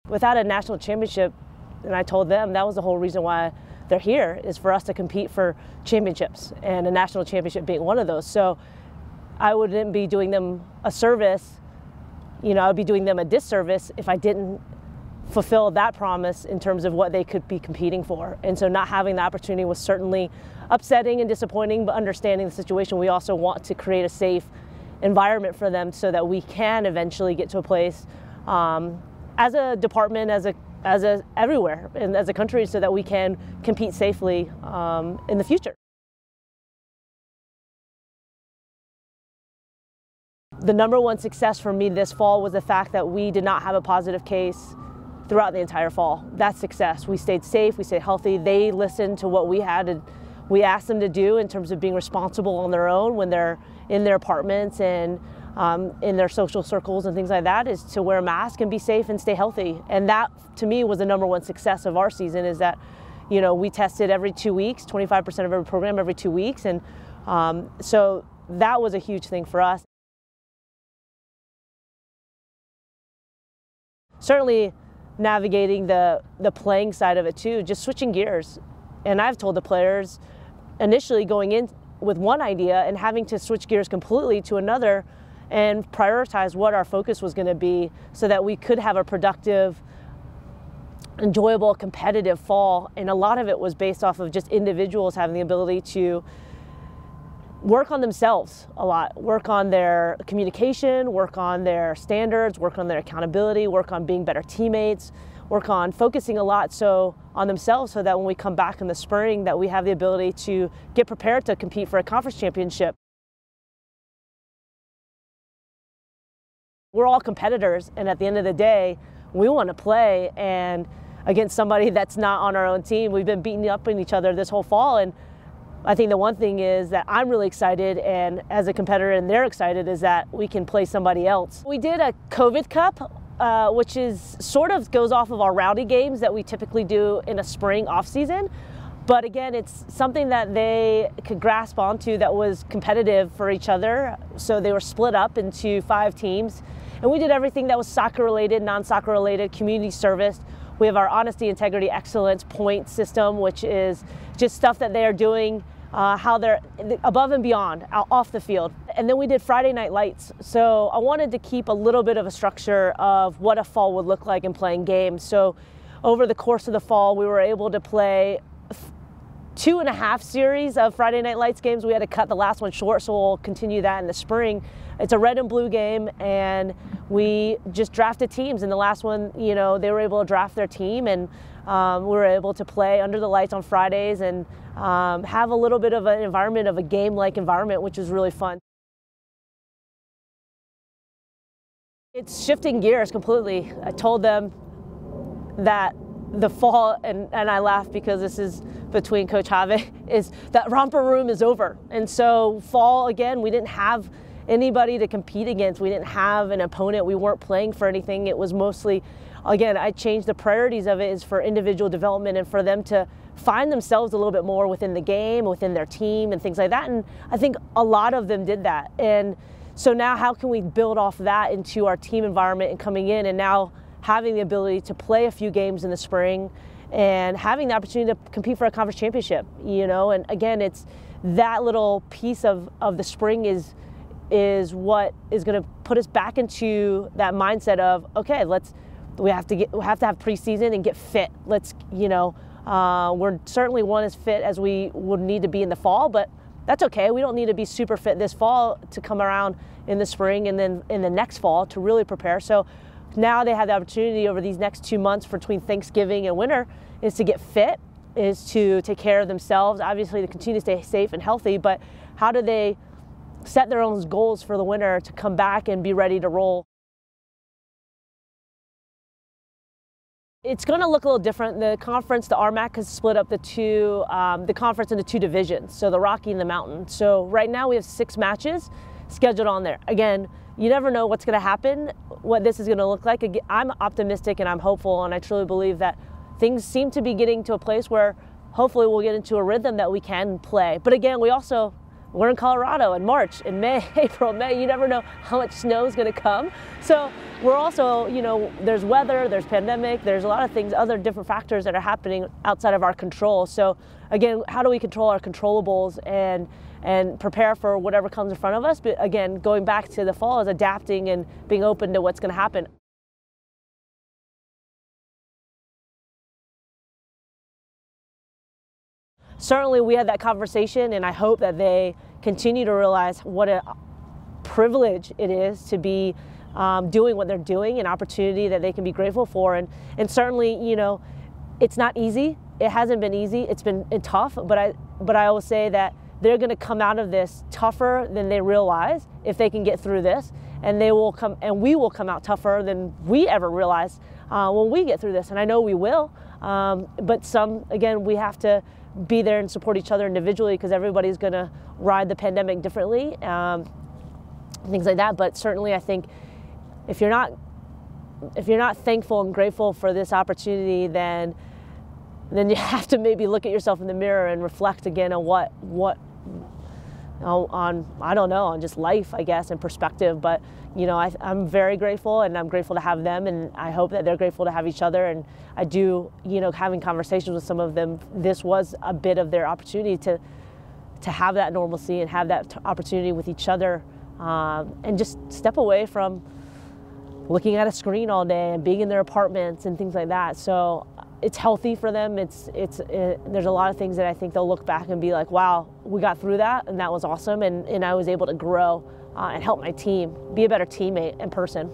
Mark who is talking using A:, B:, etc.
A: Without a national championship, and I told them that was the whole reason why they're here, is for us to compete for championships, and a national championship being one of those. So I wouldn't be doing them a service, I would be doing them a disservice if I didn't fulfill that promise in terms of what they could be competing for. And so not having the opportunity was certainly upsetting and disappointing, but understanding the situation, we also want to create a safe environment for them so that we can eventually get to a place as a department, as a everywhere, and as a country, so that we can compete safely in the future. The number one success for me this fall was the fact that we did not have a positive case throughout the entire fall. That's success. We stayed safe, we stayed healthy. They listened to what we asked them to do in terms of being responsible on their own when they're in their apartments and in their social circles and things like that, is to wear a mask and be safe and stay healthy. And that, to me, was the number one success of our season, is that, we tested every 2 weeks, 25% of every program every 2 weeks. And so that was a huge thing for us. Certainly navigating the playing side of it too, just switching gears. And I've told the players initially going in with one idea and having to switch gears completely to another and prioritize what our focus was going to be so that we could have a productive, enjoyable, competitive fall. And a lot of it was based off of just individuals having the ability to work on themselves a lot, work on their communication, work on their standards, work on their accountability, work on being better teammates, work on focusing a lot on themselves, so that when we come back in the spring that we have the ability to get prepared to compete for a conference championship. We're all competitors, and at the end of the day, we want to play and against somebody that's not on our own team. We've been beating up on each other this whole fall, and I think the one thing is that I'm really excited, and as a competitor and they're excited, is that we can play somebody else. We did a COVID Cup, which is sort of goes off of our rowdy games that we typically do in a spring off season. But again, it's something that they could grasp onto that was competitive for each other. So they were split up into 5 teams, and we did everything that was soccer related, non-soccer related, community service. We have our honesty, integrity, excellence point system, which is just stuff that they are doing how they're above and beyond off the field. And then we did Friday night lights. So I wanted to keep a little bit of a structure of what a fall would look like in playing games. So over the course of the fall, we were able to play 2.5 series of Friday night lights games. We had to cut the last one short, so we'll continue that in the spring. It's a red and blue game, and we just drafted teams. In the last one, they were able to draft their team, and we were able to play under the lights on Fridays and have a little bit of an environment of a game-like environment, which was really fun. It's shifting gears completely. I told them that the fall, and I laugh because this is between Coach Have, is that romper room is over. And so fall, again, we didn't have anybody to compete against. We didn't have an opponent. We weren't playing for anything. It was mostly, again, I changed the priorities of it is for individual development and for them to find themselves a little bit more within the game, within their team and things like that. And I think a lot of them did that. And so now how can we build off that into our team environment and coming in and now having the ability to play a few games in the spring and having the opportunity to compete for a conference championship, and again, it's that little piece of the spring is what is going to put us back into that mindset of, okay, we have to have preseason and get fit. We're certainly one as fit as we would need to be in the fall, but that's okay. We don't need to be super fit this fall to come around in the spring and then in the next fall to really prepare. So now they have the opportunity over these next 2 months between Thanksgiving and winter is to get fit, is to take care of themselves, obviously to continue to stay safe and healthy, but how do they set their own goals for the winter to come back and be ready to roll? It's going to look a little different. The conference, the RMAC, has split up the conference into 2 divisions, so the Rocky and the Mountain. So right now we have 6 matches scheduled on there. Again, you never know what's going to happen, what this is going to look like. I'm optimistic and I'm hopeful, and I truly believe that things seem to be getting to a place where hopefully we'll get into a rhythm that we can play. But again, we we're in Colorado in March, in May, April, May, you never know how much snow is going to come. So we're also, you know, there's weather, there's pandemic, there's a lot of things, other different factors that are happening outside of our control. So again, how do we control our controllables and prepare for whatever comes in front of us? But again, going back to the fall is adapting and being open to what's going to happen. Certainly we had that conversation, and I hope that they continue to realize what a privilege it is to be doing what they're doing, an opportunity that they can be grateful for. And certainly, you know, it's not easy. It hasn't been easy. It's been tough, but I always say that they're going to come out of this tougher than they realize if they can get through this, and we will come out tougher than we ever realized when we get through this. And I know we will, but again, we have to be there and support each other individually, because everybody's going to ride the pandemic differently, things like that. But certainly, I think if you're not thankful and grateful for this opportunity, then you have to maybe look at yourself in the mirror and reflect again on I don't know, on just life, I guess, and perspective. But you know, I'm very grateful, and I'm grateful to have them, and I hope that they're grateful to have each other. And I do, you know, having conversations with some of them, this was a bit of their opportunity to have that normalcy and have that opportunity with each other, and just step away from looking at a screen all day and being in their apartments and things like that. So it's healthy for them. There's a lot of things that I think they'll look back and be like, wow, we got through that, and that was awesome, and I was able to grow and help my team be a better teammate and person.